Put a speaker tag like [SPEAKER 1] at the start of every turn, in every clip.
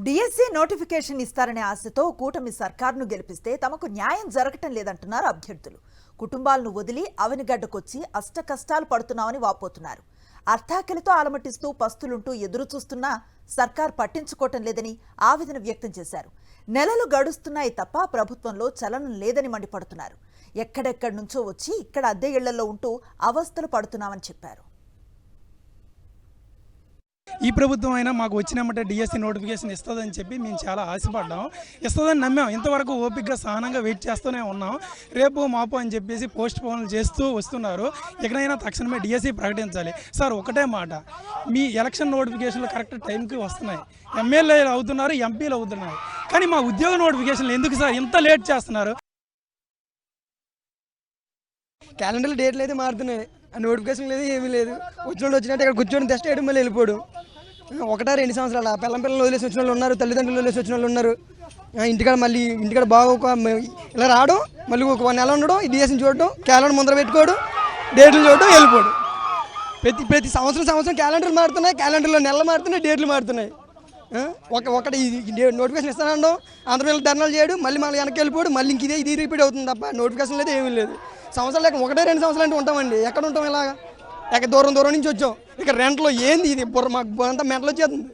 [SPEAKER 1] DSC notification ఇస్తారనే ఆశతో కూటమి సర్కార్ను గెలిపిస్తే తమకు న్యాయం జరగటం లేదంటున్నారు అభ్యర్థులు. కుటుంబాలను వదిలి అవనిగడ్డకొచ్చి అష్టకష్టాలు పడుతున్నామని వాపోతున్నారు. అర్థాకలితో ఆలమటిస్తూ పస్తులుంటూ ఎదురు చూస్తున్నా సర్కార్ పట్టించుకోవటం లేదని ఆవేదన వ్యక్తం చేశారు. నెలలు గడుస్తున్నాయి తప్ప ప్రభుత్వంలో చలనం లేదని మండిపడుతున్నారు. ఎక్కడెక్కడి నుంచో వచ్చి ఇక్కడ అద్దె ఇళ్లలో ఉంటూ అవస్థలు పడుతున్నామని చెప్పారు.
[SPEAKER 2] ఈ ప్రభుత్వం అయినా మాకు వచ్చినామంటే డిఎస్సి నోటిఫికేషన్ ఇస్తుందని చెప్పి మేము చాలా ఆశపడ్డాం, ఇస్తుందని నమ్మాం. ఇంతవరకు ఓపికగా సహనంగా వెయిట్ చేస్తూనే ఉన్నాం. రేపు మాపు అని చెప్పేసి పోస్ట్ పోన్లు చేస్తూ వస్తున్నారు. ఎక్కడైనా తక్షణమే డిఎస్సి ప్రకటించాలి సార్. ఒకటే మాట, మీ ఎలక్షన్ నోటిఫికేషన్లు కరెక్ట్ టైంకి వస్తున్నాయి, ఎమ్మెల్యేలు అవుతున్నారు, ఎంపీలు అవుతున్నారు, కానీ మా ఉద్యోగ నోటిఫికేషన్లు ఎందుకు సార్ ఇంత లేట్ చేస్తున్నారు?
[SPEAKER 3] క్యాలెండర్లు డేట్లు అయితే మారుతున్నాయి, నోటిఫికేషన్ లేదు, ఏమీ లేదు. వచ్చినట్టు ఇక్కడ కూర్చొని టెస్ట్ వేయడం మళ్ళీ వెళ్ళిపోడు. 1-2 సంవత్సరాలు పిల్లలు వదిలేసి వచ్చిన వాళ్ళు ఉన్నారు, తల్లిదండ్రులు వదిలేసి వచ్చిన వాళ్ళు ఉన్నారు. ఇంటికాడ బాగా ఇలా రావడం, మళ్ళీ ఒక 1 నెల ఉండడం, డిఎస్ని చూడడం, క్యాలెండర్ ముందర పెట్టుకోవడం, డేట్లు చూడడం, వెళ్ళిపోవడం. ప్రతి సంవత్సరం క్యాలెండర్లు మారుతున్నాయి, క్యాలెండర్లో నెలలు మారుతున్నాయి, డేట్లు మారుతున్నాయి. ఒకటి నోటిఫికేషన్ ఇస్తానండం, ఆంధ్రప్రదేశ్ ధర్నాలు చేయడం, మళ్ళీ వెనక్కి వెళ్ళిపోవడం, మళ్ళీ ఇంక ఇది రిపీట్ అవుతుంది తప్ప నోటిఫికేషన్ లేదు, ఏమీ లేదు. సంవత్సరాలు లేక 1-2 సంవత్సరాలు అంటే ఉంటామండి. ఎక్కడ ఉంటాం ఇలాగా? దూరం నుంచి వచ్చాం. ఇక్కడ రెంట్లో ఏంది ఇది మాకు అంతా మెంటలు వచ్చేస్తుంది.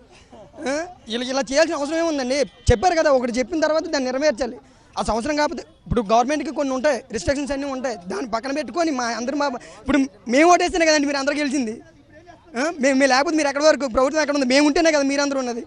[SPEAKER 3] ఇలా చేయాల్సిన అవసరం ఏముందండి? చెప్పారు కదా, ఒకటి చెప్పిన తర్వాత దాన్ని నెరవేర్చాలి. ఆ సంవత్సరం కాకపోతే ఇప్పుడు గవర్నమెంట్కి కొన్ని ఉంటాయి, రిస్ట్రిక్షన్స్ అన్నీ ఉంటాయి, దాన్ని పక్కన పెట్టుకొని ఇప్పుడు మేము ఓటేస్తేనే కదండి మీరు అందరూ గెలిచింది. మేము లేకపోతే మీరు ఎక్కడి వరకు ప్రభుత్వం ఎక్కడ ఉంది? మేము ఉంటేనే కదా మీరు అందరూ ఉన్నది.